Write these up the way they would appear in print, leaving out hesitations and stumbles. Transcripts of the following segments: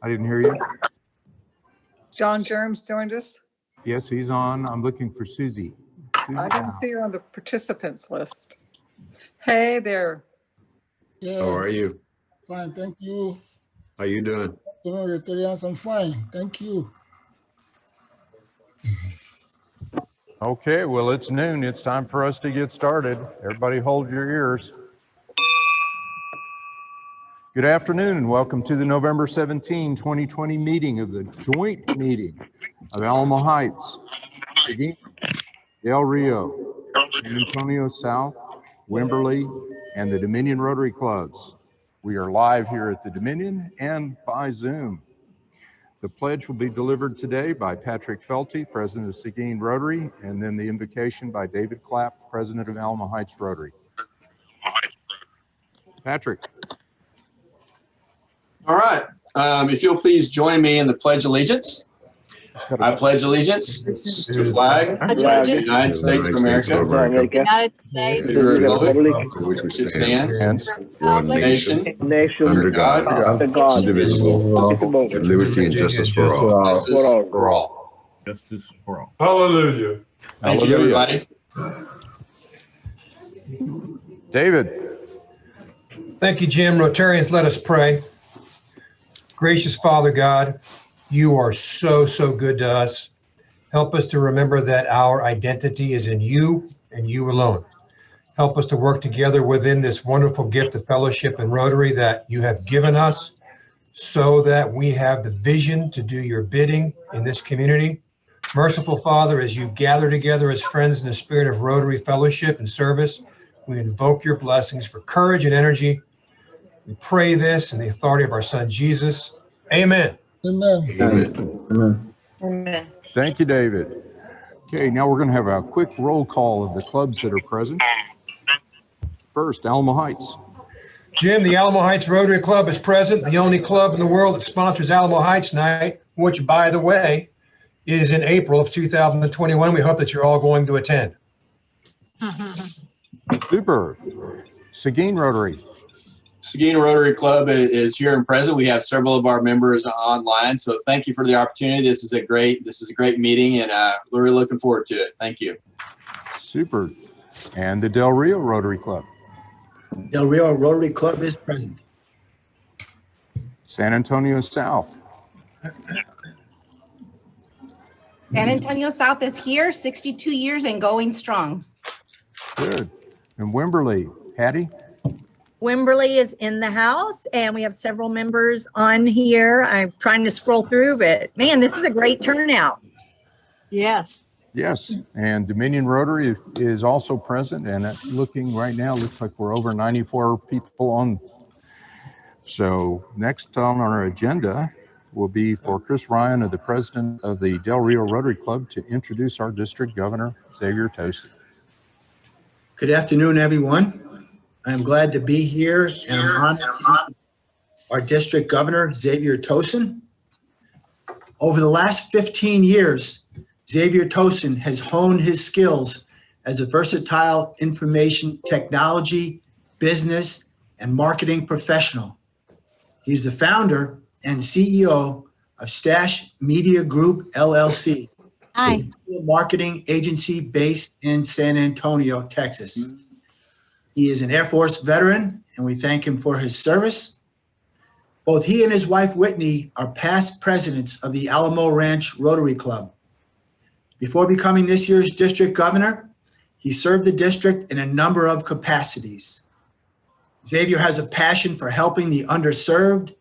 I didn't hear you. John Germs joined us. Yes, he's on. I'm looking for Susie. I didn't see her on the participants list. Hey there. Yeah, How are you? fine, thank you. How you doing? Rotarians, I'm fine, thank you. Okay, well, it's noon. It's time for us to get started. Everybody hold your ears. Good afternoon and welcome to the November 17, 2020 meeting of the joint meeting of Alamo Heights, Seguin, Del Rio, San Antonio South, Wimberley, and the Dominion Rotary Clubs. We are live here at the Dominion and by Zoom. The pledge will be delivered today by Patrick Felty, President of Seguin Rotary, and then the invocation by David Clapp, President of Alamo Heights Rotary. Patrick. All right. If you'll please join me in the Pledge of Allegiance. I pledge allegiance to the flag of the United States of America, United States, to the republic for which we which stand, stands, one nation, nation, under God, indivisible, with liberty and justice for all. justice for all. Justice for all. Hallelujah. Thank you, everybody. David. Thank you, Jim. Rotarians, let us pray. Gracious Father God, you are so good to us. Help us to remember that our identity is in you and you alone. Help us to work together within this wonderful gift of fellowship and Rotary that you have given us so that we have the vision to do your bidding in this community. Merciful Father, as you gather together as friends in the spirit of Rotary fellowship and service, we invoke your blessings for courage and energy. We pray this in the authority of our Son, Jesus. Amen. Amen. Amen. Amen. Thank you, David. Okay, now we're going to have a quick roll call of the clubs that are present. First, Alamo Heights. Jim, the Alamo Heights Rotary Club is present, the only club in the world that sponsors Alamo Heights Night, which, by the way, is in April of 2021. We hope that you're all going to attend. Super. Seguin Rotary. Seguin Rotary Club is here and present. We have several of our members online, so thank you for the opportunity. This is a great meeting, and we're really looking forward to it. Thank you. Super. And the Del Rio Rotary Club. Del Rio Rotary Club is present. San Antonio South. San Antonio South is here, 62 years and going strong. Good. And Wimberley. Hattie. Wimberley is in the house, and we have several members on here. I'm trying to scroll through, but man, this is a great turnout. Yes. Yes, and Dominion Rotary is also present, and looking right now, looks like we're over 94 people on. So next on our agenda will be for Chris Ryan, the president of the Del Rio Rotary Club, to introduce our district governor, Xavier Tosin. Good afternoon, everyone. I'm glad to be here, and I'm honored to introduce our district governor, Xavier Tosin. Over the last 15 years, Xavier Tosin has honed his skills as a versatile information technology, business, and marketing professional. He's the founder and CEO of Stash Media Group, LLC, Hi. a marketing agency based in San Antonio, Texas. He is an Air Force veteran, and we thank him for his service. Both he and his wife, Whitney, are past presidents of the Alamo Ranch Rotary Club. Before becoming this year's district governor, he served the district in a number of capacities. Xavier has a passion for helping the underserved,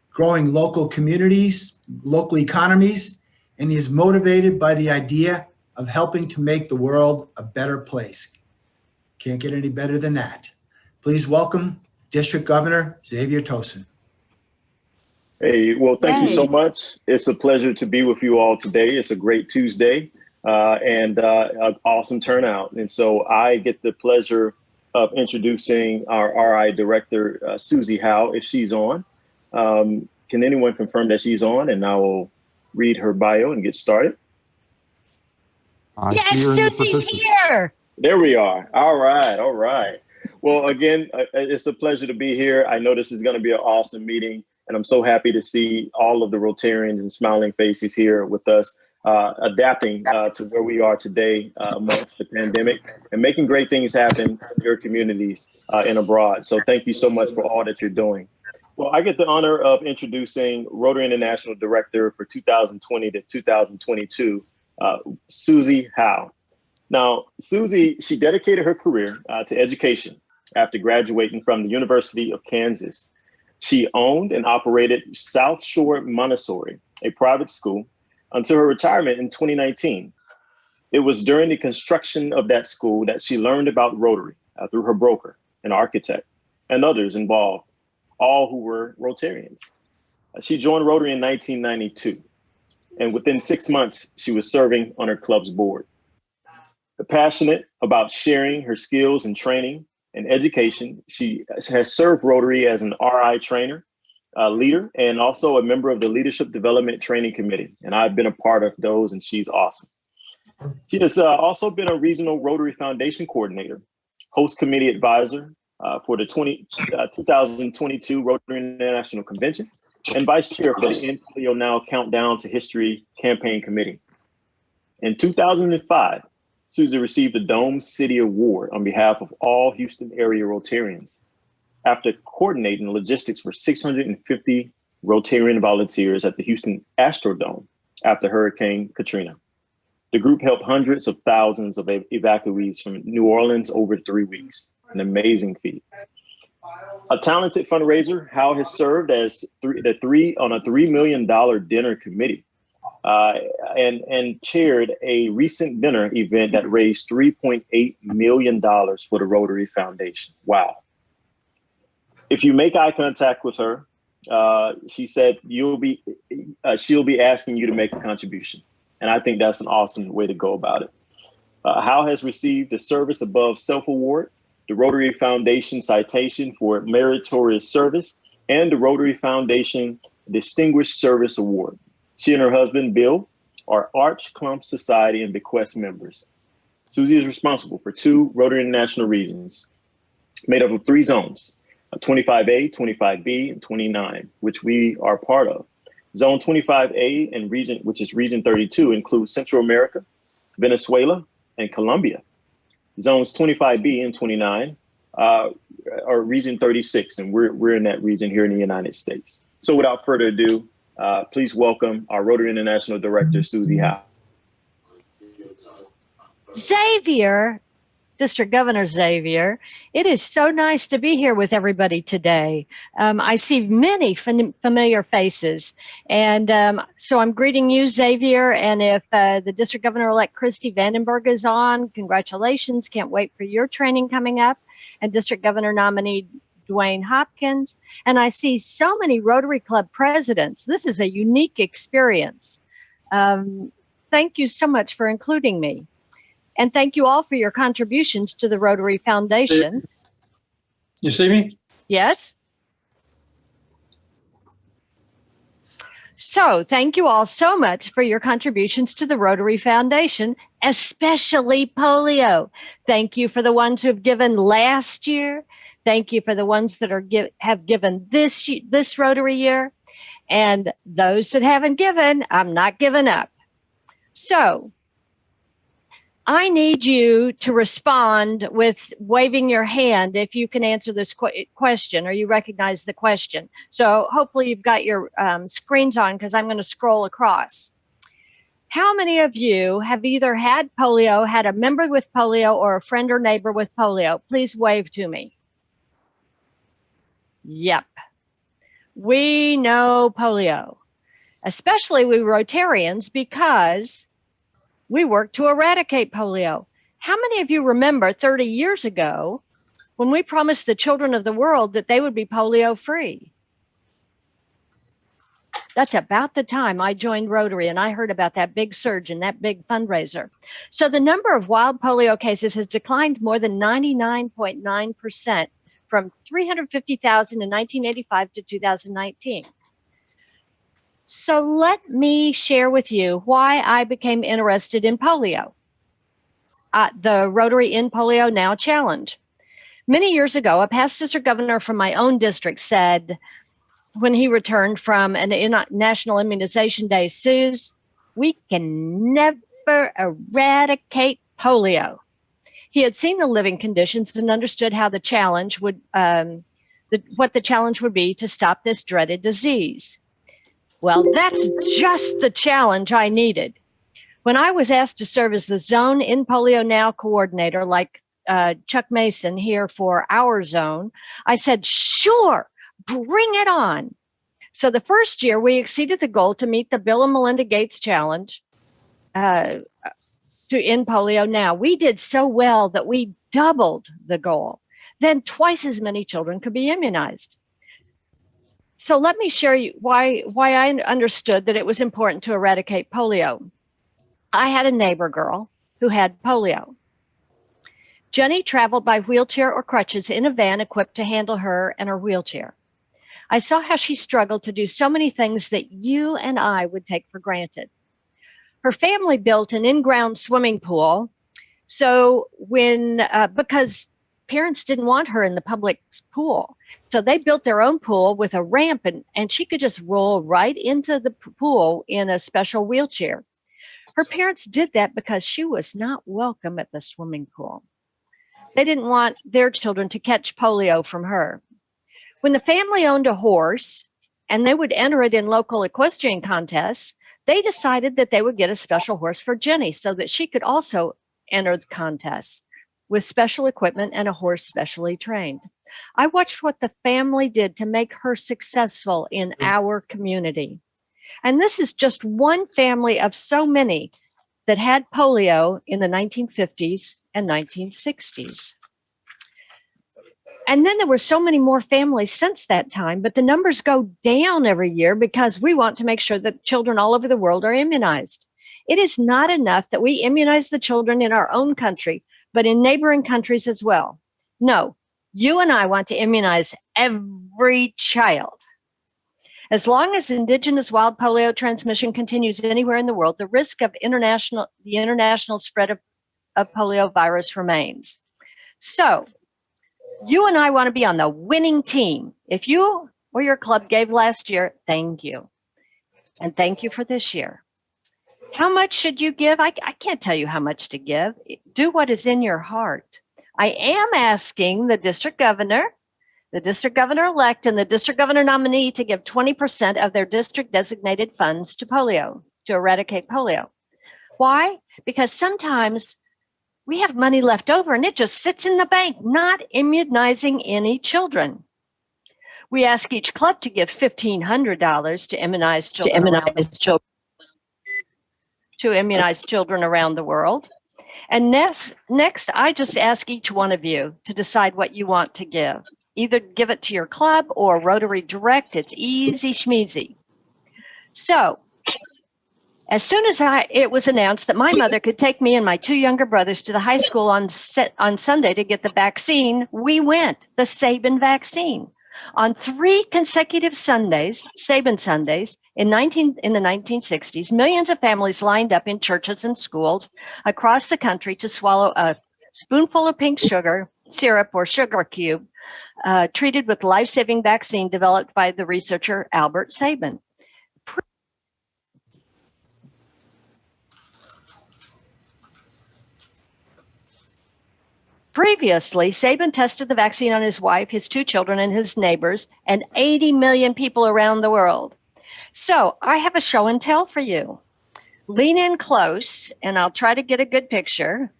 growing local communities, local economies, and he is motivated by the idea of helping to make the world a better place. Can't get any better than that. Please welcome District Governor Xavier Tosin. Hey, well, thank you so much. It's a pleasure to be with you all today. It's a great Tuesday and an awesome turnout. And so I get the pleasure of introducing our RI director, Susie Howe, if she's on. Can anyone confirm that she's on? And I will read her bio and get started. Yes, Susie's here. There we are. All right. Well, again, it's a pleasure to be here. I know this is going to be an awesome meeting. And I'm so happy to see all of the Rotarians and smiling faces here with us, adapting to where we are today amongst the pandemic and making great things happen in your communities and abroad. So thank you so much for all that you're doing. Well, I get the honor of introducing Rotary International Director for 2020 to 2022, Susie Howe. Now, Susie, she dedicated her career to education after graduating from the University of Kansas. She owned and operated South Shore Montessori, a private school, until her retirement in 2019. It was during the construction of that school that she learned about Rotary through her broker, an architect, and others involved, all who were Rotarians. She joined Rotary in 1992, and within 6 months, she was serving on her club's board. Passionate about sharing her skills and training and education, she has served Rotary as an RI trainer, leader, and also a member of the Leadership Development Training Committee. And I've been a part of those, and she's awesome. She has also been a regional Rotary Foundation coordinator, host committee advisor for the 2022 Rotary International Convention, and vice chair for the End Polio Now Countdown to History campaign committee. In 2005, Susie received the Dome City Award on behalf of all Houston area Rotarians after coordinating logistics for 650 Rotarian volunteers at the Houston Astrodome after Hurricane Katrina. The group helped hundreds of thousands of evacuees from New Orleans over 3 weeks, an amazing feat. A talented fundraiser, Howe has served as on a $3 million dinner committee and chaired a recent dinner event that raised $3.8 million for the Rotary Foundation. Wow. If you make eye contact with her, she said she'll be asking you to make a contribution. And I think that's an awesome way to go about it. Howe has received the Service Above Self Award, the Rotary Foundation Citation for Meritorious Service, and the Rotary Foundation Distinguished Service Award. She and her husband, Bill, are Arch Clump Society and Bequest members. Susie is responsible for 2 Rotary International regions made up of 3 zones, 25A, 25B, and 29, which we are part of. Zone 25A and region, which is Region 32, includes Central America, Venezuela, and Colombia. Zones 25B and 29 are Region 36, and we're in that region here in the United States. So without further ado, please welcome our Rotary International Director, Susie Howe. Xavier, District Governor Xavier, it is so nice to be here with everybody today. I see many familiar faces, and so I'm greeting you, Xavier, and if the District Governor-elect Christy Vandenberg is on, congratulations, can't wait for your training coming up, and District Governor nominee Dwayne Hopkins, and I see so many Rotary Club presidents. This is a unique experience. Thank you so much for including me. And thank you all for your contributions to the Rotary Foundation. You see me? Yes. So thank you all so much for your contributions to the Rotary Foundation, especially polio. Thank you for the ones who have given last year. Thank you for the ones that have given this Rotary year. And those that haven't given, I'm not giving up. So I need you to respond with waving your hand if you can answer this question or you recognize the question. So hopefully you've got your screens on because I'm going to scroll across. How many of you have either had polio, had a member with polio, or a friend or neighbor with polio? Please wave to me. Yep. We know polio, especially we Rotarians, because we work to eradicate polio. How many of you remember 30 years ago when we promised the children of the world that they would be polio free? That's about the time I joined Rotary and I heard about that big surge and that big fundraiser. So the number of wild polio cases has declined more than 99.9% from 350,000 in 1985 to 2019. So let me share with you why I became interested in polio. The Rotary End Polio Now Challenge. Many years ago, a past district governor from my own district said, when he returned from an National Immunization Day, Suze, we can never eradicate polio. He had seen the living conditions and understood how the challenge would, what the challenge would be to stop this dreaded disease. Well, that's just the challenge I needed. When I was asked to serve as the Zone in Polio Now coordinator, like Chuck Mason here for our zone, I said, sure, bring it on. So the first year we exceeded the goal to meet the Bill and Melinda Gates Challenge to end polio now. We did so well that we doubled the goal. Then twice as many children could be immunized. So let me share you why I understood that it was important to eradicate polio. I had a neighbor girl who had polio. Jenny traveled by wheelchair or crutches in a van equipped to handle her and her wheelchair. I saw how she struggled to do so many things that you and I would take for granted. Her family built an in-ground swimming pool. So because parents didn't want her in the public pool. So they built their own pool with a ramp and she could just roll right into the pool in a special wheelchair. Her parents did that because she was not welcome at the swimming pool. They didn't want their children to catch polio from her. When the family owned a horse and they would enter it in local equestrian contests, they decided that they would get a special horse for Jenny so that she could also enter the contests with special equipment and a horse specially trained. I watched what the family did to make her successful in our community. And this is just one family of so many that had polio in the 1950s and 1960s. And then there were so many more families since that time, but the numbers go down every year because we want to make sure that children all over the world are immunized. It is not enough that we immunize the children in our own country, but in neighboring countries as well. No, you and I want to immunize every child. As long as indigenous wild polio transmission continues anywhere in the world, the risk of the international spread of polio virus remains. So you and I want to be on the winning team. If you or your club gave last year, thank you. And thank you for this year. How much should you give? I can't tell you how much to give. Do what is in your heart. I am asking the district governor-elect, and the district governor nominee to give 20% of their district designated funds to polio, to eradicate polio. Why? Because sometimes we have money left over and it just sits in the bank, not immunizing any children. We ask each club to give $1,500 to immunize children around the world. And next, I just ask each one of you to decide what you want to give. Either give it to your club or Rotary Direct. It's easy schmeezy. So, as soon as it was announced that my mother could take me and my two younger brothers to the high school on Sunday to get the vaccine, we went, the Sabin vaccine. On 3 consecutive Sundays, Sabin Sundays, in the 1960s, millions of families lined up in churches and schools across the country to swallow a spoonful of pink sugar, syrup, or sugar cube, treated with life-saving vaccine developed by the researcher Albert Sabin. Previously, Sabin tested the vaccine on his wife, his 2 children, and his neighbors, and 80 million people around the world. So I have a show and tell for you. Lean in close, and I'll try to get a good picture.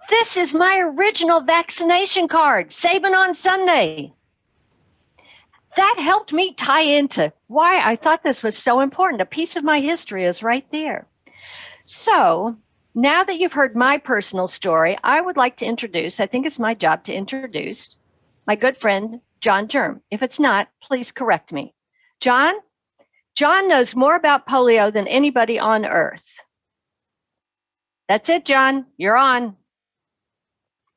This is my original vaccination card, Sabin on Sunday. That helped me tie into why I thought this was so important. A piece of my history is right there. So now that you've heard my personal story, I would like to introduce, I think it's my job to introduce, my good friend, John Germ. If it's not, please correct me. John knows more about polio than anybody on earth. That's it, John. You're on.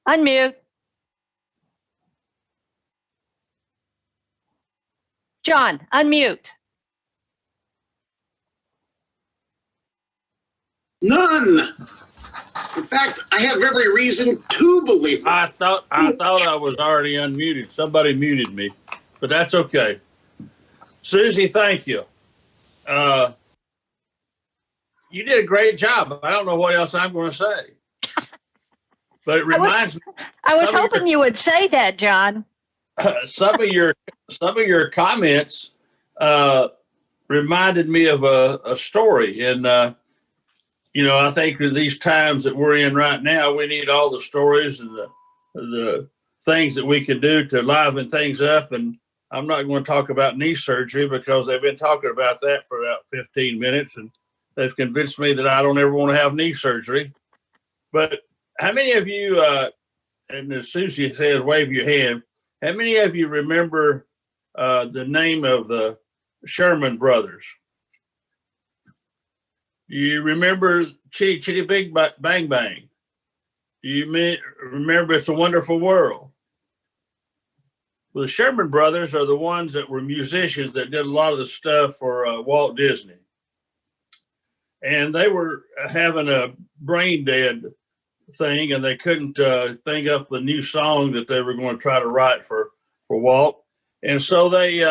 Unmute. John, unmute. None. In fact, I have every reason to believe it. I thought I was already unmuted. Somebody muted me, but that's okay. Susie, thank you. You did a great job. I don't know what else I'm going to say. But it reminds me. I was hoping you would say that, John. Some of your comments reminded me of a story. And, I think in these times that we're in right now, we need all the stories and the things that we can do to liven things up. And I'm not going to talk about knee surgery because they've been talking about that for about 15 minutes. And they've convinced me that I don't ever want to have knee surgery. But how many of you, and as Susie says, wave your hand, how many of you remember the name of the Sherman brothers? You remember Chitty Chitty Big Bang Bang? Do you remember It's a Wonderful World? Well, the Sherman brothers are the ones that were musicians that did a lot of the stuff for Walt Disney. And they were having a brain dead thing, and they couldn't think up the new song that they were going to try to write for Walt. And so they,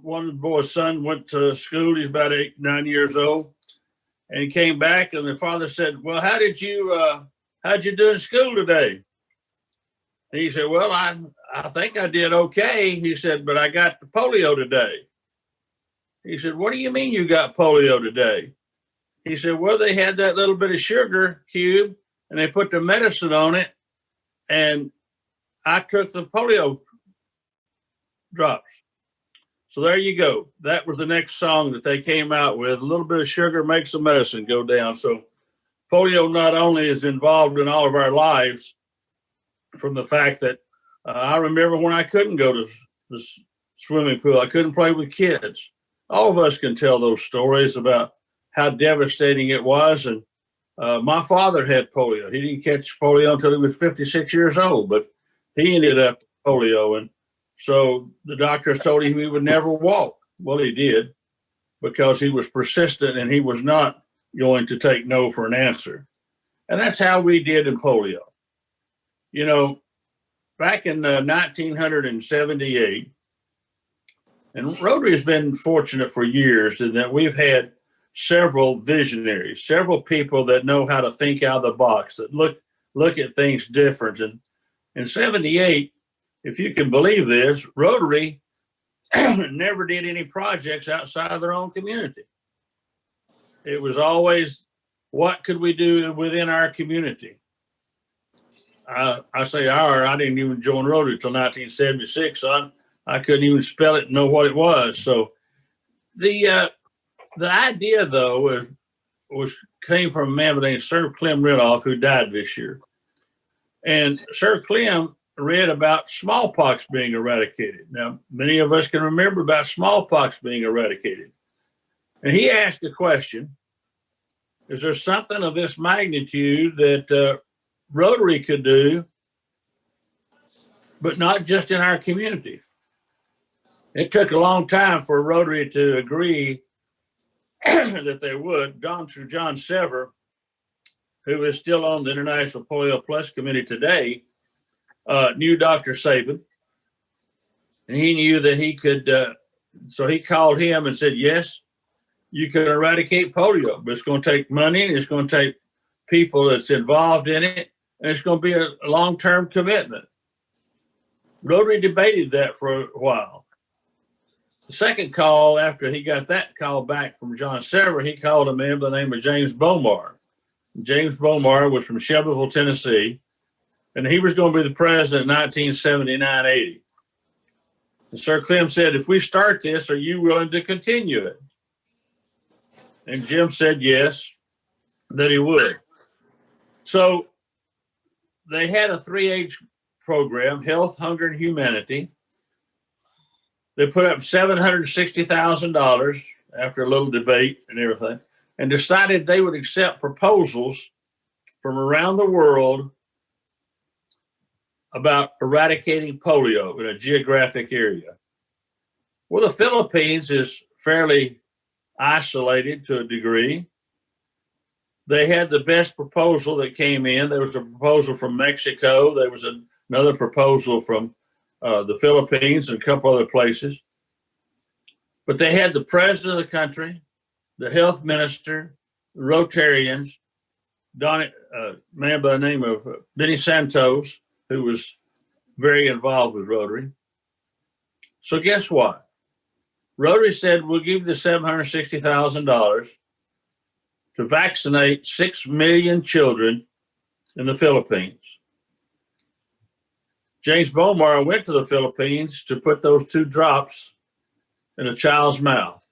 one of the boys' son went to school. He's about 8, 9 years old. And he came back, and the father said, well, how'd you do in school today? And he said, well, I think I did okay. He said, but I got polio today. He said, what do you mean you got polio today? He said, well, they had that little bit of sugar cube and they put the medicine on it, and I took the polio drops. So there you go. That was the next song that they came out with. A little bit of sugar makes the medicine go down. So polio not only is involved in all of our lives, from the fact that I remember when I couldn't go to the swimming pool, I couldn't play with kids. All of us can tell those stories about how devastating it was. And my father had polio. He didn't catch polio until he was 56 years old, but he ended up with polio. And so the doctors told him he would never walk. Well, he did, because he was persistent and he was not going to take no for an answer. And that's how we did in polio. Back in 1978, and Rotary has been fortunate for years in that we've had several visionaries, several people that know how to think out of the box, that look at things different. And in 78, if you can believe this, Rotary never did any projects outside of their own community. It was always, what could we do within our community? I say I didn't even join Rotary until 1976, so I couldn't even spell it and know what it was. So the idea, though, came from a man by the name of Sir Clem Renoff, who died this year. And Sir Clem read about smallpox being eradicated. Now, many of us can remember about smallpox being eradicated. And he asked a question: is there something of this magnitude that Rotary could do, but not just in our community? It took a long time for Rotary to agree that they would. Through John Sever, who is still on the International Polio Plus Committee today, knew Dr. Sabin, and he knew that he could, so he called him and said, yes, you can eradicate polio, but it's going to take money, and it's going to take people that's involved in it, and it's going to be a long-term commitment. Rotary debated that for a while. The second call, after he got that call back from John Sever, he called a man by the name of James Bomar. James Bomar was from Shelbyville, Tennessee, and he was going to be the president in 1979-80. And Sir Clem said, if we start this, are you willing to continue it? And Jim said yes, that he would. So they had a 3H program, Health, Hunger, and Humanity. They put up $760,000 after a little debate and everything, and decided they would accept proposals from around the world about eradicating polio in a geographic area. Well, the Philippines is fairly isolated to a degree. They had the best proposal that came in. There was a proposal from Mexico. There was another proposal from the Philippines and a couple other places. But they had the president of the country, the health minister, the Rotarians, a man by the name of Benny Santos, who was very involved with Rotary. So guess what? Rotary said, we'll give you the $760,000 to vaccinate 6 million children in the Philippines. James Bomar went to the Philippines to put those 2 drops in a child's mouth.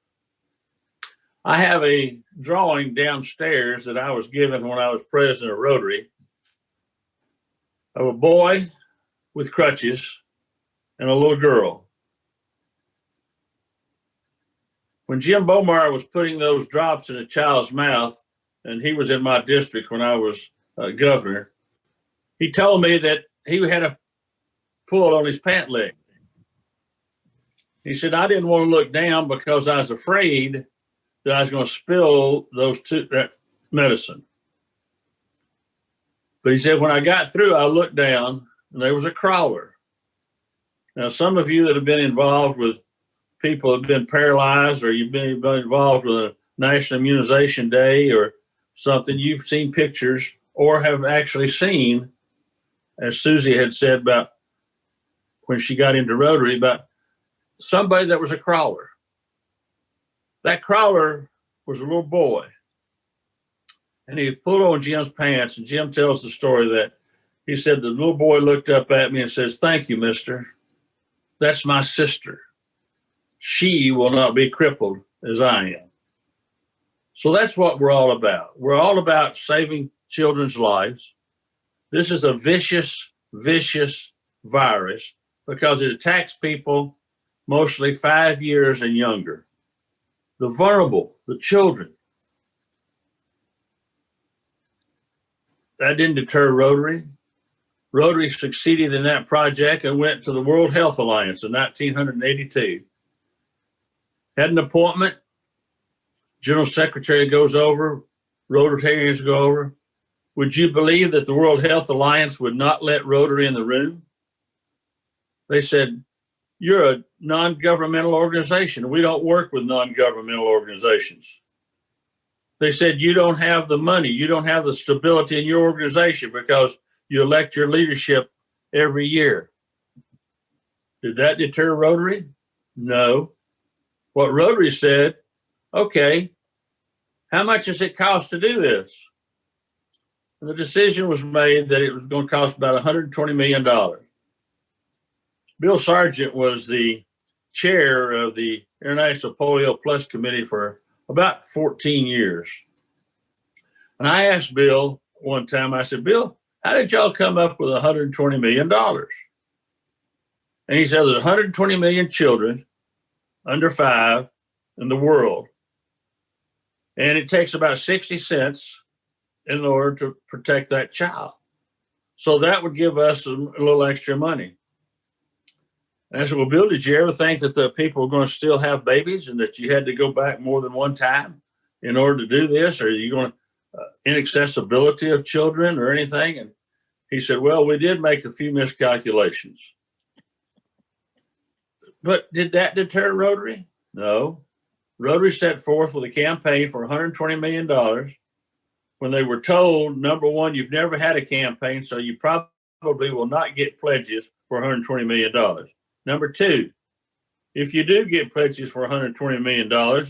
I have a drawing downstairs that I was given when I was president of Rotary of a boy with crutches and a little girl. When Jim Bomar was putting those drops in a child's mouth, and he was in my district when I was governor, he told me that he had a pull on his pant leg. He said, I didn't want to look down because I was afraid that I was going to spill that medicine. But he said, when I got through, I looked down and there was a crawler. Now, some of you that have been involved with people that have been paralyzed, or you've been involved with a National Immunization Day or something, you've seen pictures or have actually seen, as Susie had said about when she got into Rotary, about somebody that was a crawler. That crawler was a little boy. And he pulled on Jim's pants, and Jim tells the story that he said, the little boy looked up at me and says, thank you, mister. That's my sister. She will not be crippled as I am. So that's what we're all about. We're all about saving children's lives. This is a vicious, vicious virus because it attacks people mostly 5 years and younger. The vulnerable, the children. That didn't deter Rotary. Rotary succeeded in that project and went to the World Health Alliance in 1982. Had an appointment. General Secretary goes over, Rotarians go over. Would you believe that the World Health Alliance would not let Rotary in the room? They said, you're a non-governmental organization. We don't work with non-governmental organizations. They said, you don't have the money. You don't have the stability in your organization because you elect your leadership every year. Did that deter Rotary? No. What Rotary said, okay, how much does it cost to do this? And the decision was made that it was going to cost about $120 million. Bill Sargent was the chair of the International Polio Plus Committee for about 14 years. And I asked Bill one time, I said, Bill, how did y'all come up with $120 million? And he said, there's 120 million children under 5 in the world. And it takes about 60 cents in order to protect that child. So that would give us a little extra money. And I said, well, Bill, did you ever think that the people were going to still have babies and that you had to go back more than one time in order to do this? Or are you going to inaccessibility of children or anything? And he said, well, we did make a few miscalculations. But did that deter Rotary? No. Rotary set forth with a campaign for $120 million when they were told, number one, you've never had a campaign, so you probably will not get pledges for $120 million. Number two, if you do get pledges for $120 million,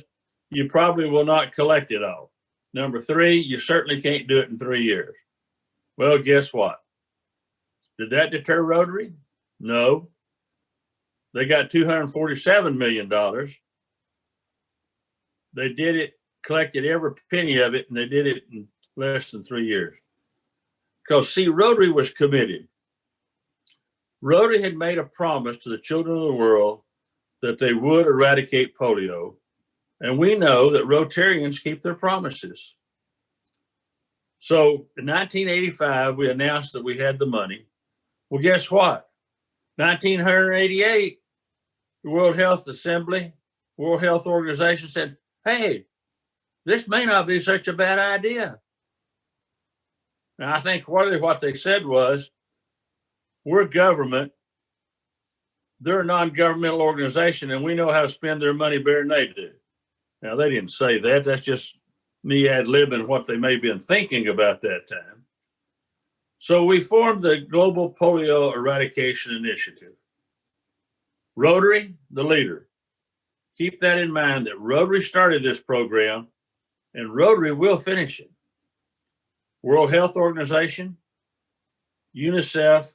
you probably will not collect it all. Number three, you certainly can't do it in 3 years. Well, guess what? Did that deter Rotary? No. They got $247 million. They did it, collected every penny of it, and they did it in less than 3 years. Because, see, Rotary was committed. Rotary had made a promise to the children of the world that they would eradicate polio. And we know that Rotarians keep their promises. So in 1985, we announced that we had the money. Well, guess what? 1988, the World Health Assembly, World Health Organization said, hey, this may not be such a bad idea. Now, I think what they said was, we're government, they're a non-governmental organization and we know how to spend their money better than they do. Now, they didn't say that. That's just me ad-libbing what they may have been thinking about that time. So we formed the Global Polio Eradication Initiative. Rotary, the leader. Keep that in mind that Rotary started this program and Rotary will finish it. World Health Organization, UNICEF,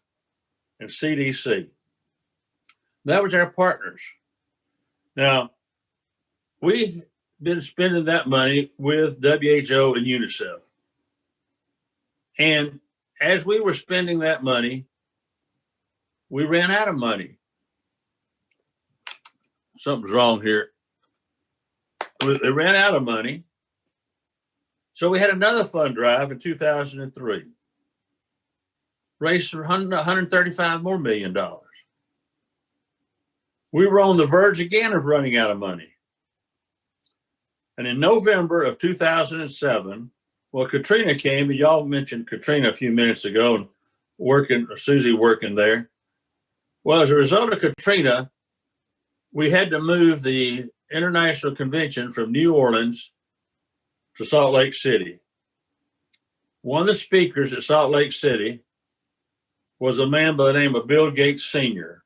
and CDC. That was our partners. Now, we've been spending that money with WHO and UNICEF. And as we were spending that money, we ran out of money. Something's wrong here. They ran out of money. So we had another fund drive in 2003. Raised $135 million. We were on the verge again of running out of money. And in November of 2007, well, Katrina came, and y'all mentioned Katrina a few minutes ago, and Susie working there. Well, as a result of Katrina, we had to move the international convention from New Orleans to Salt Lake City. One of the speakers at Salt Lake City was a man by the name of Bill Gates Sr.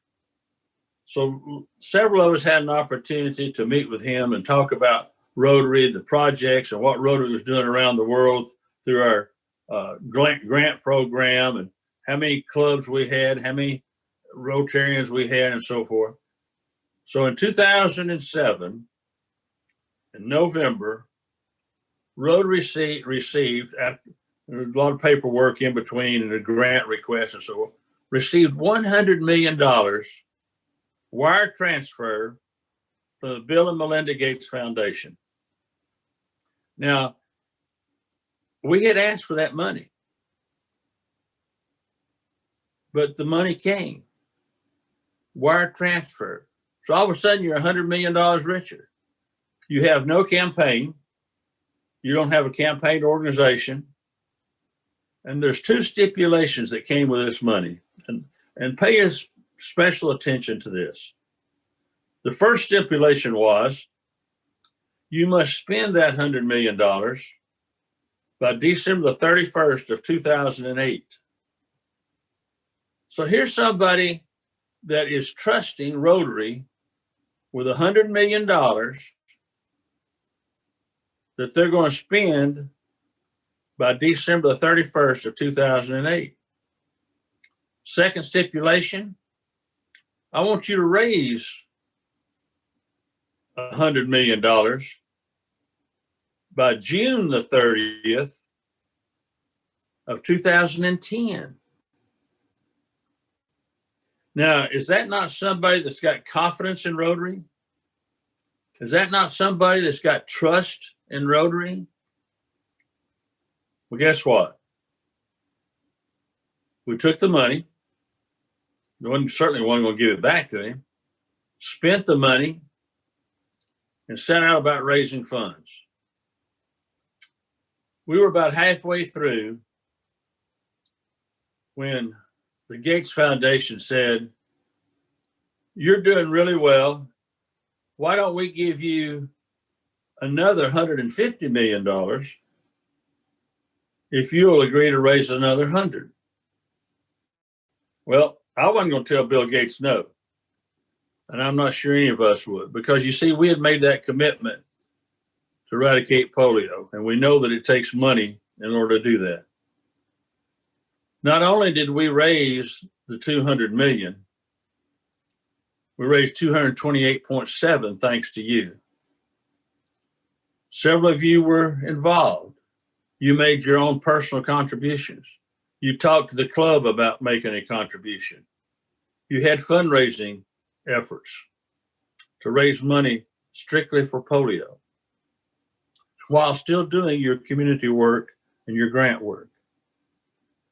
So several of us had an opportunity to meet with him and talk about Rotary, the projects, and what Rotary was doing around the world through our grant program, and how many clubs we had, how many Rotarians we had, and so forth. So in 2007, in November, Rotary received, after a lot of paperwork in between and a grant request and so forth, received $100 million wire transfer from the Bill and Melinda Gates Foundation. Now, we had asked for that money, but the money came, wire transfer. So all of a sudden you're $100 million richer. You have no campaign. You don't have a campaign organization. And there's two stipulations that came with this money, and pay special attention to this. The first stipulation was you must spend that $100 million by December the 31st of 2008. So here's somebody that is trusting Rotary with $100 million that they're going to spend by December the 31st of 2008. Second stipulation, I want you to raise $100 million by June the 30th of 2010. Now, is that not somebody that's got confidence in Rotary? Is that not somebody that's got trust in Rotary? Well, guess what? We took the money. Certainly wasn't going to give it back to him. Spent the money and set out about raising funds. We were about halfway through when the Gates Foundation said, "You're doing really well. Why don't we give you another $150 million if you'll agree to raise another 100? Well, I wasn't going to tell Bill Gates no. And I'm not sure any of us would, because you see, we had made that commitment to eradicate polio, and we know that it takes money in order to do that. Not only did we raise the 200 million, we raised 228.7 thanks to you. Several of you were involved. You made your own personal contributions. You talked to the club about making a contribution. You had fundraising efforts to raise money strictly for polio, while still doing your community work and your grant work.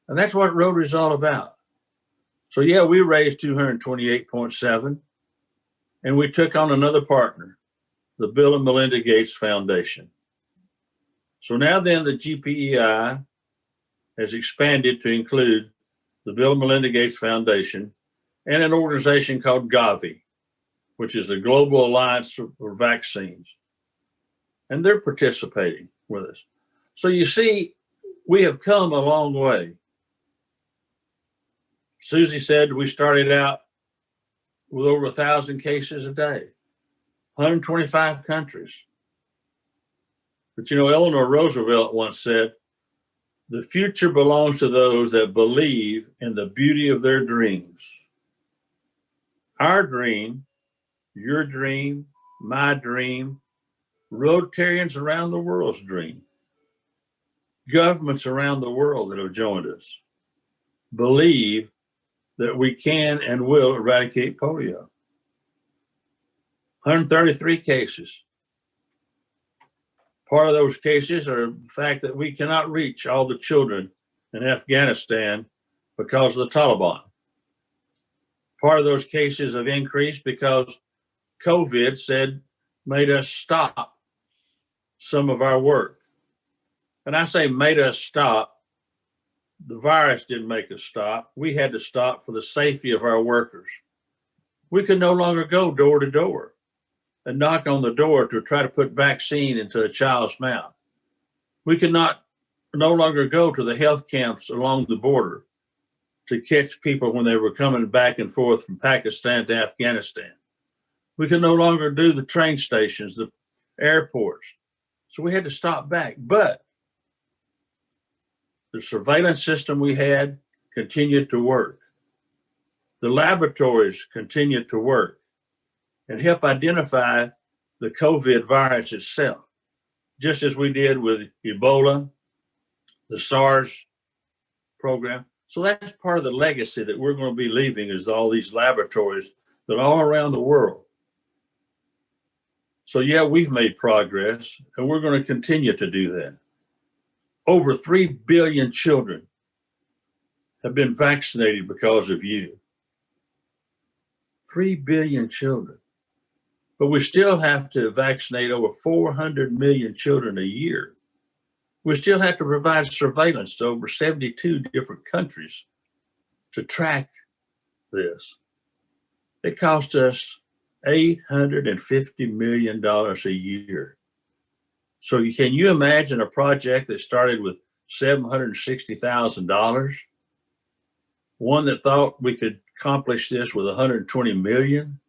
And that's what Rotary is all about. So yeah, we raised 228.7, and we took on another partner, the Bill and Melinda Gates Foundation. So now then, the GPEI has expanded to include the Bill and Melinda Gates Foundation and an organization called Gavi, which is a global alliance for vaccines. And they're participating with us. So you see, we have come a long way. Susie said we started out with over 1,000 cases a day, 125 countries. But you know, Eleanor Roosevelt once said, the future belongs to those that believe in the beauty of their dreams. Our dream, your dream, my dream, Rotarians around the world's dream, governments around the world that have joined us, believe that we can and will eradicate polio. 133 cases. Part of those cases are the fact that we cannot reach all the children in Afghanistan because of the Taliban. Part of those cases have increased because COVID made us stop some of our work. And I say made us stop, the virus didn't make us stop. We had to stop for the safety of our workers. We could no longer go door to door and knock on the door to try to put vaccine into a child's mouth. We could no longer go to the health camps along the border to catch people when they were coming back and forth from Pakistan to Afghanistan. We could no longer do the train stations, the airports. So we had to stop back. But the surveillance system we had continued to work. The laboratories continued to work and help identify the COVID virus itself, just as we did with Ebola, the SARS program. So that's part of the legacy that we're going to be leaving, is all these laboratories that are all around the world. So yeah, we've made progress, and we're going to continue to do that. Over 3 billion children have been vaccinated because of you. 3 billion children. But we still have to vaccinate over 400 million children a year. We still have to provide surveillance to over 72 different countries to track this. It costs us $850 million a year. So can you imagine a project that started with $760,000? One that thought we could accomplish this with 120 million,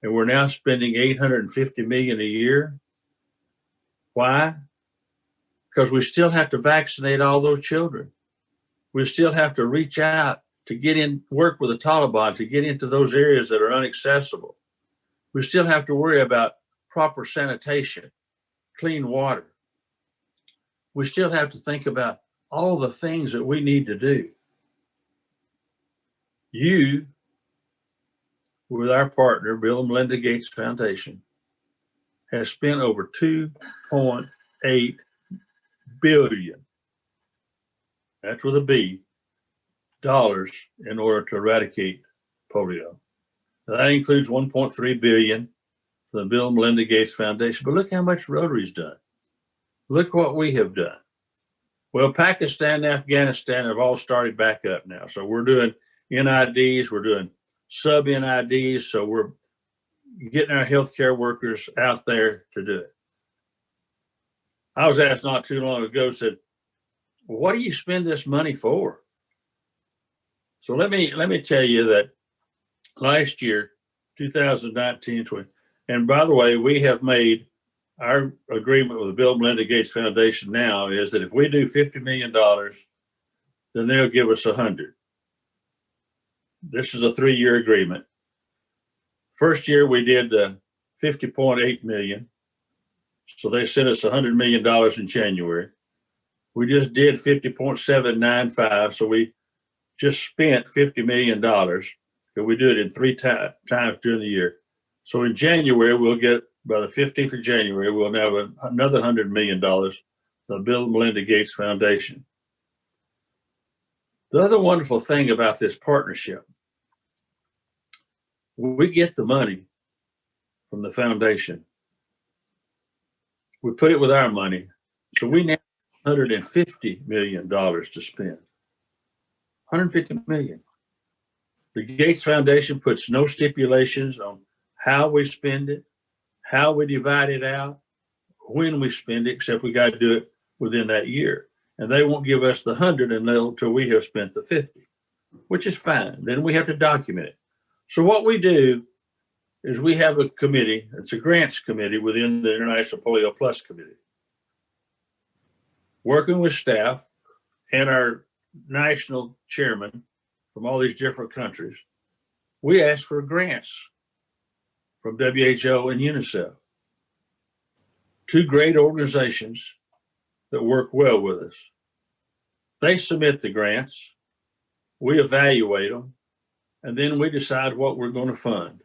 and we're now spending $850 million a year. Why? Because we still have to vaccinate all those children. We still have to reach out to get in, work with the Taliban to get into those areas that are inaccessible. We still have to worry about proper sanitation, clean water. We still have to think about all the things that we need to do. You, with our partner, Bill and Melinda Gates Foundation, has spent over $2.8 billion, that's with a B, dollars in order to eradicate polio. Now, that includes $1.3 billion for the Bill and Melinda Gates Foundation. But look how much Rotary's done. Look what we have done. Well, Pakistan and Afghanistan have all started back up now. So we're doing NIDs, we're doing sub-NIDs, so we're getting our healthcare workers out there to do it. I was asked not too long ago, said, well, what do you spend this money for? So let me tell you that last year, 2019-20, and by the way, we have made our agreement with the Bill and Melinda Gates Foundation now is that if we do $50 million, then they'll give us 100. This is a 3-year agreement. First year we did 50.8 million. So they sent us $100 million in January. We just did 50.795. So we just spent $50 million. But we do it in 3 times during the year. So in January, we'll get, by the 15th of January, we'll have another $100 million, the Bill and Melinda Gates Foundation. The other wonderful thing about this partnership, we get the money from the foundation. We put it with our money. So we now have $150 million to spend. $150 million. The Gates Foundation puts no stipulations on how we spend it, how we divide it out, when we spend it, except we got to do it within that year. And they won't give us the 100 until we have spent the 50, which is fine. Then we have to document it. So what we do is we have a committee. It's a grants committee within the International Polio Plus Committee, working with staff and our national chairman from all these different countries. We ask for grants from WHO and UNICEF, two great organizations that work well with us. They submit the grants, we evaluate them, and then we decide what we're going to fund.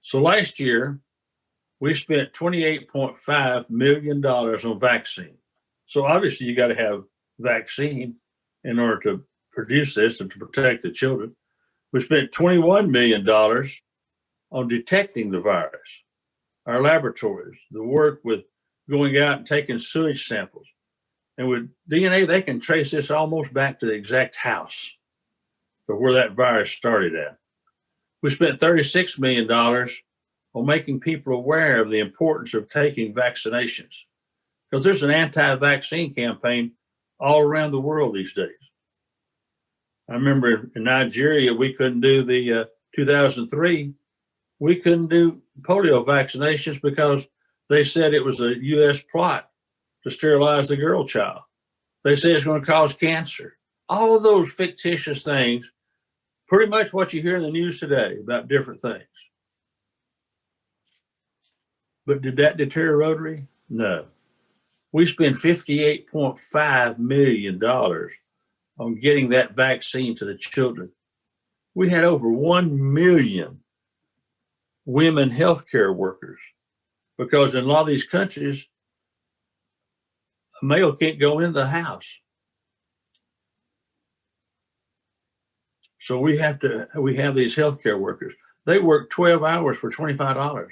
So last year, we spent $28.5 million on vaccine. So obviously you got to have vaccine in order to produce this and to protect the children. We spent $21 million on detecting the virus. Our laboratories, the work with going out and taking sewage samples. And with DNA, they can trace this almost back to the exact house of where that virus started at. We spent $36 million on making people aware of the importance of taking vaccinations, because there's an anti-vaccine campaign all around the world these days. I remember in Nigeria, we couldn't do the 2003, we couldn't do polio vaccinations because they said it was a U.S. plot to sterilize the girl child. They say it's going to cause cancer. All of those fictitious things, pretty much what you hear in the news today about different things. But did that deter Rotary? No. We spent $58.5 million on getting that vaccine to the children. We had over 1 million women healthcare workers, because in a lot of these countries, a male can't go into the house. So we have these healthcare workers. They work 12 hours for $25.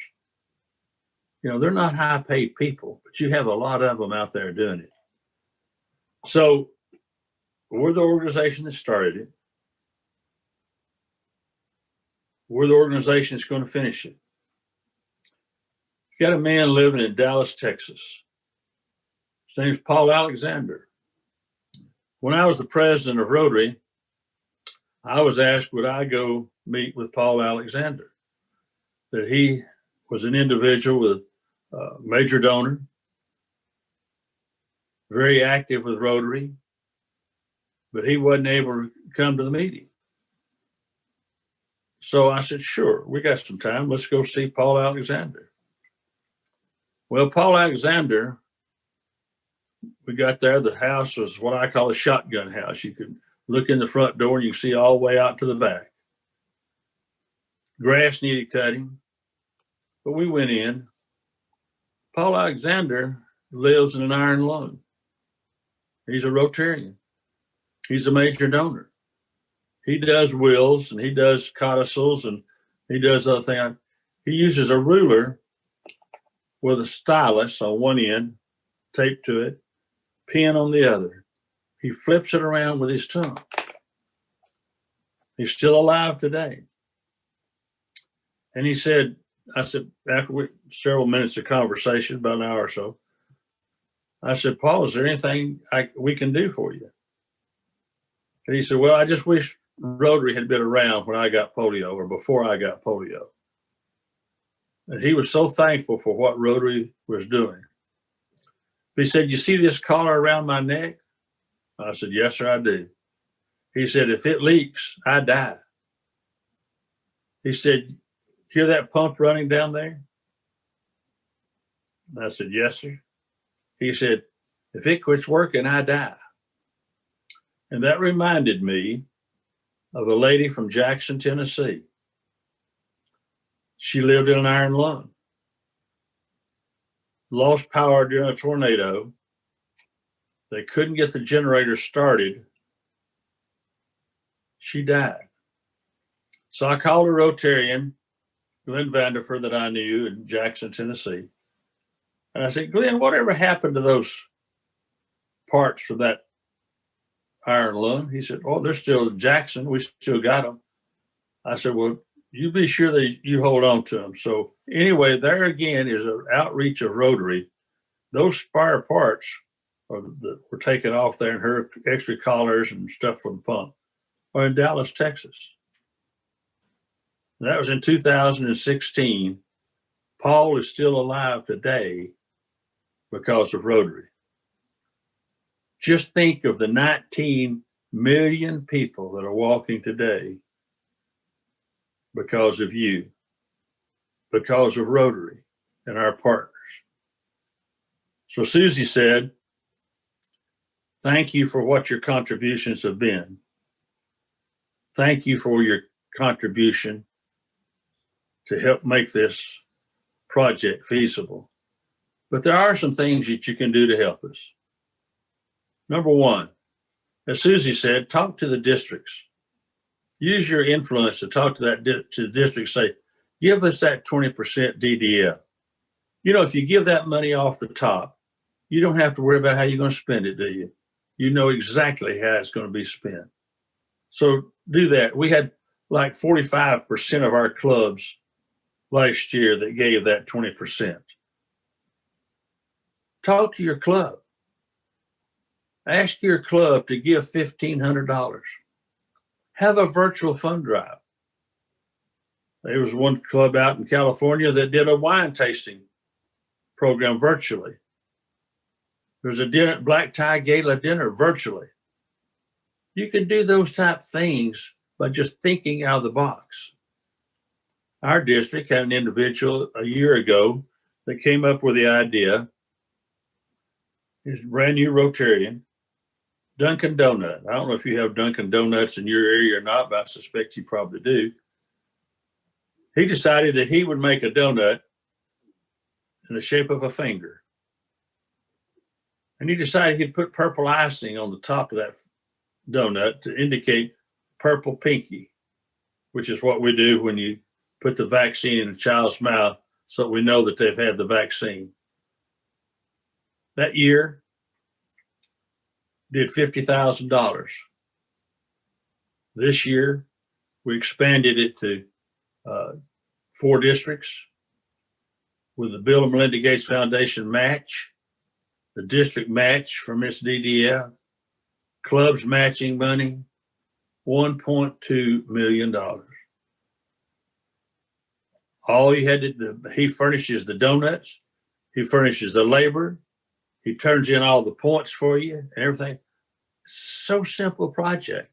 You know, they're not high paid people, but you have a lot of them out there doing it. So we're the organization that started it. We're the organization that's going to finish it. You got a man living in Dallas, Texas. His name's Paul Alexander. When I was the president of Rotary, I was asked, would I go meet with Paul Alexander? That he was an individual with a major donor, very active with Rotary, but he wasn't able to come to the meeting. So I said, sure, we got some time. Let's go see Paul Alexander. Well, Paul Alexander, we got there. The house was what I call a shotgun house. You could look in the front door and you see all the way out to the back. Grass needed cutting, but we went in. Paul Alexander lives in an iron lung. He's a Rotarian. He's a major donor. He does wills and he does codicils and he does other things. He uses a ruler with a stylus on one end, taped to it, pen on the other. He flips it around with his tongue. He's still alive today. And he said, I said, after several minutes of conversation, about an hour or so, I said, Paul, is there anything we can do for you? And he said, well, I just wish Rotary had been around when I got polio or before I got polio. And he was so thankful for what Rotary was doing. He said, you see this collar around my neck? I said, yes, sir, I do. He said, if it leaks, I die. He said, hear that pump running down there? And I said, yes, sir. He said, if it quits working, I die. And that reminded me of a lady from Jackson, Tennessee. She lived in an iron lung, lost power during a tornado. They couldn't get the generator started. She died. So I called a Rotarian, Glenn Vanderford, that I knew in Jackson, Tennessee. And I said, Glenn, whatever happened to those parts from that iron lung? He said, oh, they're still in Jackson. We still got them. I said, well, you be sure that you hold on to them. So anyway, there again is an outreach of Rotary. Those spare parts that were taken off there and her extra collars and stuff for the pump are in Dallas, Texas. That was in 2016. Paul is still alive today because of Rotary. Just think of the 19 million people that are walking today because of you, because of Rotary and our partners. So Susie said, thank you for what your contributions have been. Thank you for your contribution to help make this project feasible. But there are some things that you can do to help us. Number one, as Susie said, talk to the districts. Use your influence to talk to the district, say, give us that 20% DDF. You know, if you give that money off the top, you don't have to worry about how you're going to spend it, do you? You know exactly how it's going to be spent. So do that. We had like 45% of our clubs last year that gave that 20%. Talk to your club. Ask your club to give $1,500. Have a virtual fund drive. There was one club out in California that did a wine tasting program virtually. There's a black tie gala dinner virtually. You can do those type things by just thinking out of the box. Our district had an individual a year ago that came up with the idea. He's a brand new Rotarian, Dunkin' Donut. I don't know if you have Dunkin' Donuts in your area or not, but I suspect you probably do. He decided that he would make a donut in the shape of a finger. And he decided he'd put purple icing on the top of that donut to indicate purple pinky, which is what we do when you put the vaccine in a child's mouth so we know that they've had the vaccine. That year did $50,000. This year, we expanded it to 4 districts with the Bill and Melinda Gates Foundation match, the district match from Miss DDF, clubs matching money, $1.2 million. All you had to do, he furnishes the donuts, he furnishes the labor, he turns in all the points for you and everything. So simple project.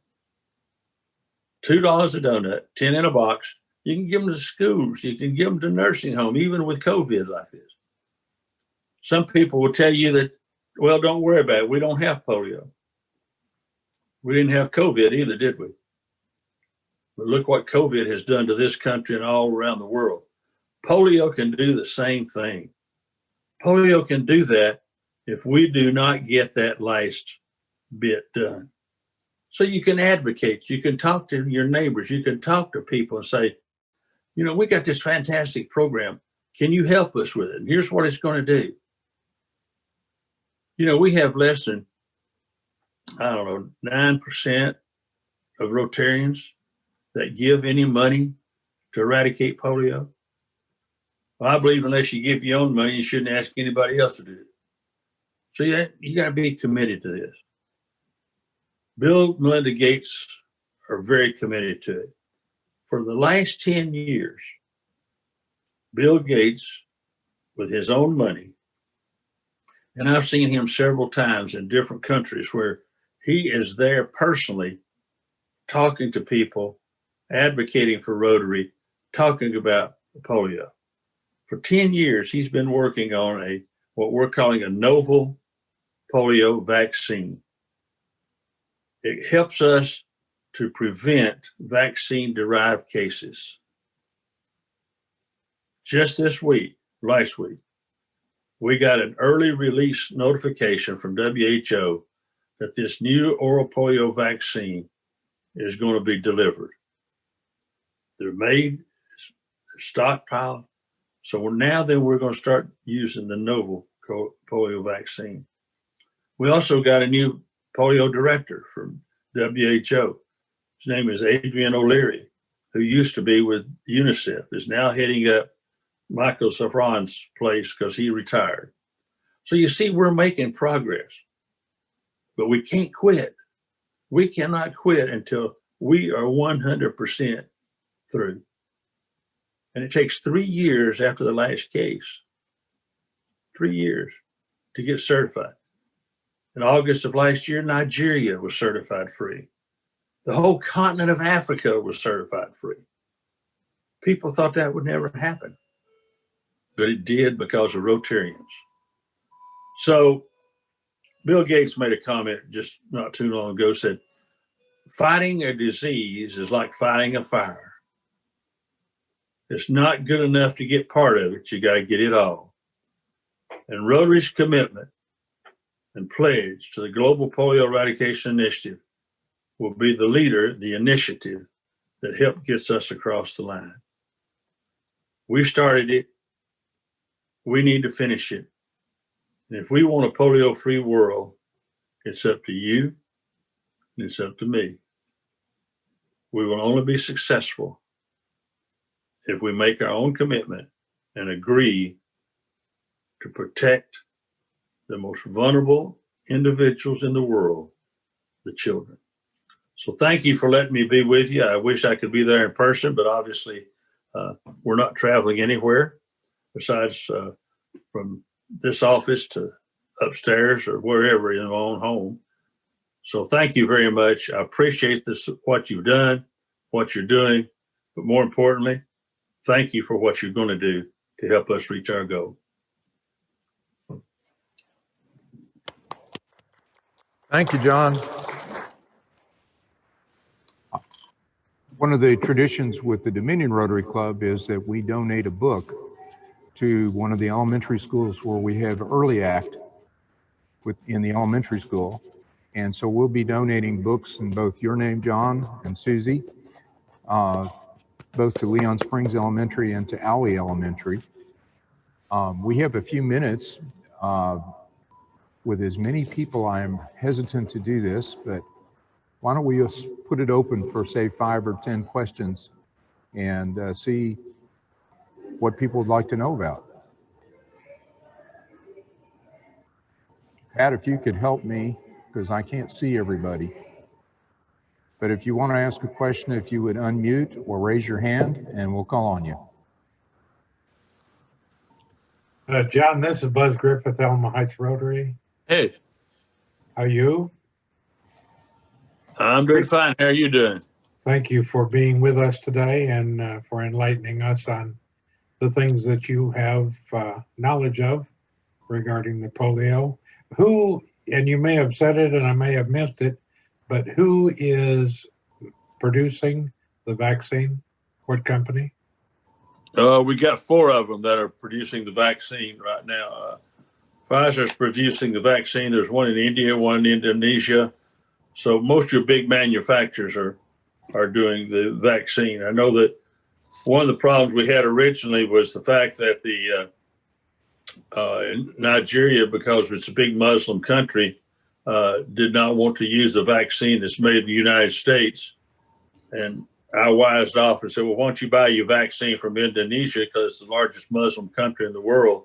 $2 a donut, 10 in a box. You can give them to schools. You can give them to nursing home, even with COVID like this. Some people will tell you that, well, don't worry about it. We don't have polio. We didn't have COVID either, did we? But look what COVID has done to this country and all around the world. Polio can do the same thing. Polio can do that if we do not get that last bit done. So you can advocate, you can talk to your neighbors, you can talk to people and say, you know, we got this fantastic program. Can you help us with it? And here's what it's going to do. You know, we have less than, 9% of Rotarians that give any money to eradicate polio. Well, I believe unless you give your own money, you shouldn't ask anybody else to do it. So you got to be committed to this. Bill and Melinda Gates are very committed to it. For the last 10 years, Bill Gates, with his own money, and I've seen him several times in different countries where he is there personally talking to people, advocating for Rotary, talking about polio. For 10 years, he's been working on what we're calling a novel polio vaccine. It helps us to prevent vaccine-derived cases. Just this week, last week, we got an early release notification from WHO that this new oral polio vaccine is going to be delivered. They're made, stockpiled. So we're going to start using the novel polio vaccine. We also got a new polio director from WHO. His name is Adrian O'Leary. who used to be with UNICEF, is now heading up Michael Safran's place because he retired. So you see, we're making progress, but we can't quit. We cannot quit until we are 100% through. And it takes 3 years after the last case, 3 years to get certified. In August of last year, Nigeria was certified free. The whole continent of Africa was certified free. People thought that would never happen, but it did because of Rotarians. So Bill Gates made a comment just not too long ago, said, fighting a disease is like fighting a fire. It's not good enough to get part of it. You got to get it all. And Rotary's commitment and pledge to the Global Polio Eradication Initiative will be the leader, the initiative that helped gets us across the line. We started it. We need to finish it. And if we want a polio-free world, it's up to you and it's up to me. We will only be successful if we make our own commitment and agree to protect the most vulnerable individuals in the world, the children. So thank you for letting me be with you. I wish I could be there in person, but obviously we're not traveling anywhere besides from this office to upstairs or wherever in my own home. So thank you very much. I appreciate this, what you've done, what you're doing, but more importantly, thank you for what you're going to do to help us reach our goal. Thank you, John. One of the traditions with the Dominion Rotary Club is that we donate a book to one of the elementary schools where we have Early Act in the elementary school. And so we'll be donating books in both your name, John, and Susie, both to Leon Springs Elementary and to Alley Elementary. We have a few minutes. With as many people, I'm hesitant to do this, but why don't we just put it open for, say, 5 or 10 questions and see what people would like to know about. Pat, if you could help me, because I can't see everybody. But if you want to ask a question, if you would unmute or raise your hand, and we'll call on you. John, this is Buzz Griffith, Alma Heights Rotary. Hey. How are you? I'm doing fine. How are you doing? Thank you for being with us today and for enlightening us on the things that you have knowledge of regarding the polio. Who, and you may have said it and I may have missed it, but who is producing the vaccine? What company? We got 4 of them that are producing the vaccine right now. Pfizer's producing the vaccine. There's one in India, one in Indonesia. So most of your big manufacturers are doing the vaccine. I know that one of the problems we had originally was the fact that the Nigeria, because it's a big Muslim country, did not want to use the vaccine that's made in the United States. And I wised off and said, well, why don't you buy your vaccine from Indonesia, because it's the largest Muslim country in the world.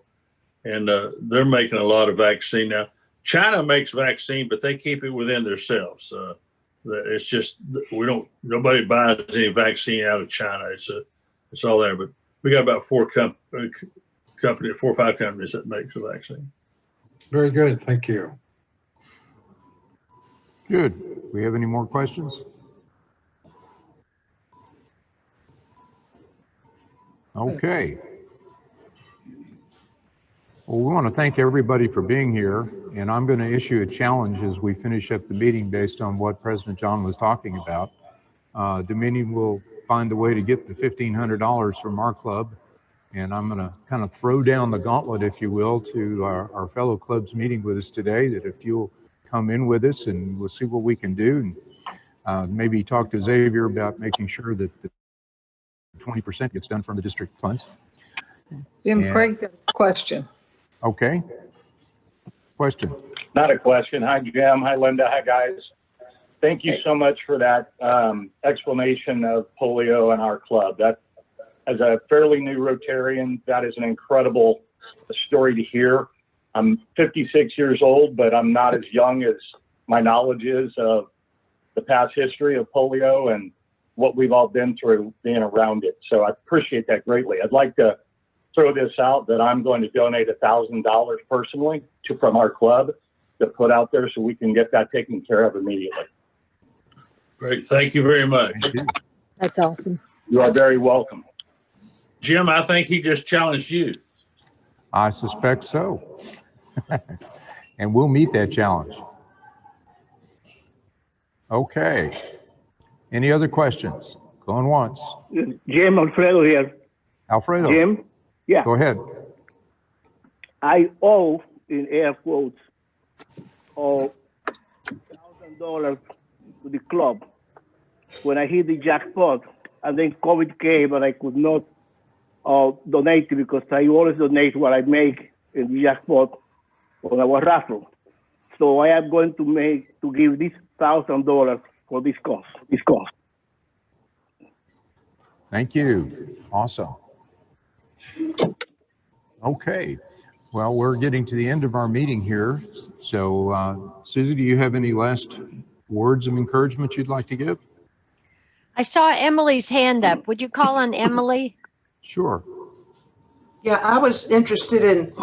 And they're making a lot of vaccine now. China makes vaccine, but they keep it within themselves. It's just, nobody buys any vaccine out of China. It's all there, but we got about 4 or 5 companies that make the vaccine. Very good, thank you. Good. Do we have any more questions? Okay. Well, we want to thank everybody for being here, and I'm going to issue a challenge as we finish up the meeting based on what President John was talking about. Dominion will find a way to get the $1,500 from our club, and I'm going to kind of throw down the gauntlet, if you will, to our fellow clubs meeting with us today, that if you'll come in with us and we'll see what we can do, and maybe talk to Xavier about making sure that the 20% gets done from the district funds. Jim Craig got a question. Okay. Question. Not a question. Hi, Jim. Hi, Linda. Hi, guys. thank you so much for that explanation of polio and our club. That, as a fairly new Rotarian, that is an incredible story to hear. I'm 56 years old, but I'm not as young as my knowledge is of the past history of polio and what we've all been through being around it. So I appreciate that greatly. I'd like to throw this out that I'm going to donate $1,000 personally from our club to put out there so we can get that taken care of immediately. Great. Thank you very much. That's awesome. You are very welcome. Jim, I think he just challenged you. I suspect so. And we'll meet that challenge. Okay. Any other questions? Going once. Jim, Alfredo here. Alfredo. Jim? Yeah. Go ahead. I owe, in air quotes, $1,000 to the club when I hit the jackpot, and then COVID came and I could not donate it because I always donate what I make in the jackpot on our raffle. So I am going to give this $1,000 for this cause. Thank you. Awesome. Okay. Well, we're getting to the end of our meeting here. So, Susie, do you have any last words of encouragement you'd like to give? I saw Emily's hand up. Would you call on Emily? Sure. Yeah, I was interested in,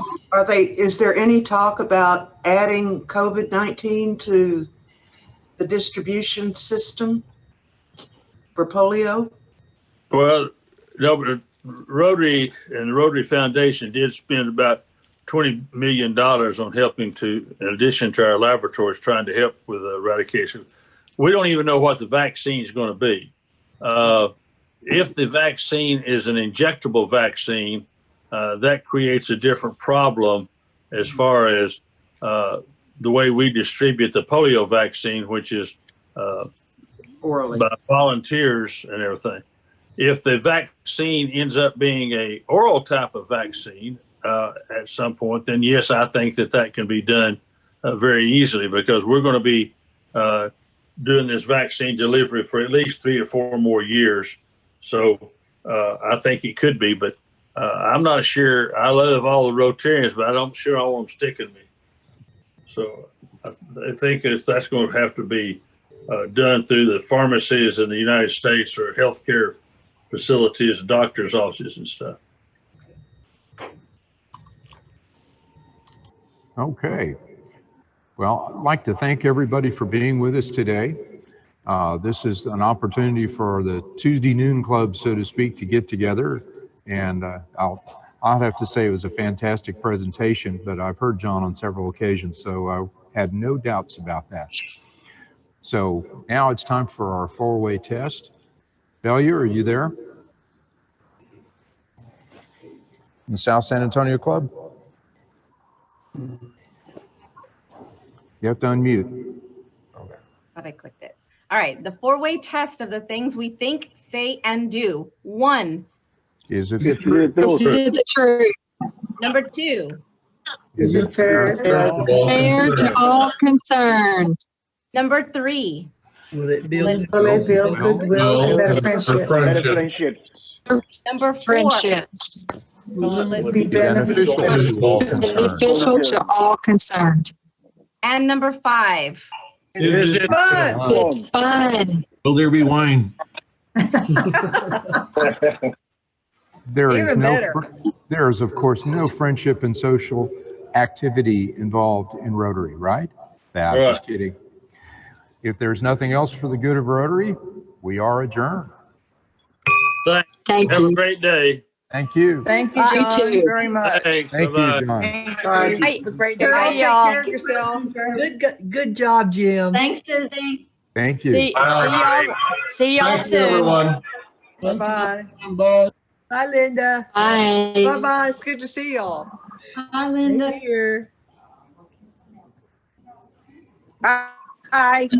is there any talk about adding COVID-19 to the distribution system for polio? Well, no, but Rotary and the Rotary Foundation did spend about $20 million on helping to, in addition to our laboratories, trying to help with eradication. We don't even know what the vaccine is going to be. If the vaccine is an injectable vaccine, that creates a different problem as far as the way we distribute the polio vaccine, which is orally by volunteers and everything. If the vaccine ends up being a oral type of vaccine at some point, then yes, I think that can be done very easily, because we're going to be doing this vaccine delivery for at least 3 or 4 more years. So I think it could be, but I'm not sure. I love all the Rotarians, but I'm sure I want them sticking me. So I think that's going to have to be done through the pharmacies in the United States or healthcare facilities, doctors' offices and stuff. Okay. Well, I'd like to thank everybody for being with us today. This is an opportunity for the Tuesday Noon Club, so to speak, to get together. And I'll have to say it was a fantastic presentation, but I've heard John on several occasions, so I had no doubts about that. So now it's time for our 4-way test. Bellier, are you there? The South San Antonio Club? You have to unmute. Thought I clicked it. All right, the 4-way test of the things we think, say, and do. 1. Is it the truth? Number 2. Is it fair to all concerned? Number 3. Will it build goodwill and better friendships? Number 4. Friendships. Will it be beneficial to all concerned? And number 5. Is it fun? Fun. Will there be wine? There is, of course, no friendship and social activity involved in Rotary, right? I'm just kidding. If there's nothing else for the good of Rotary, we are adjourned. Thank you. Have a great day. Thank you. Thank you, John, very much. Thanks. Thank Bye-bye. you, John. Bye. Have a great day. Take care of yourself. Good job, Jim. Thanks, Susie. Thank you. See y'all soon. Everyone. Bye-bye. Bye. Bye, Linda. Bye. Bye-bye. It's good to see y'all. Bye, Linda. Here. Bye.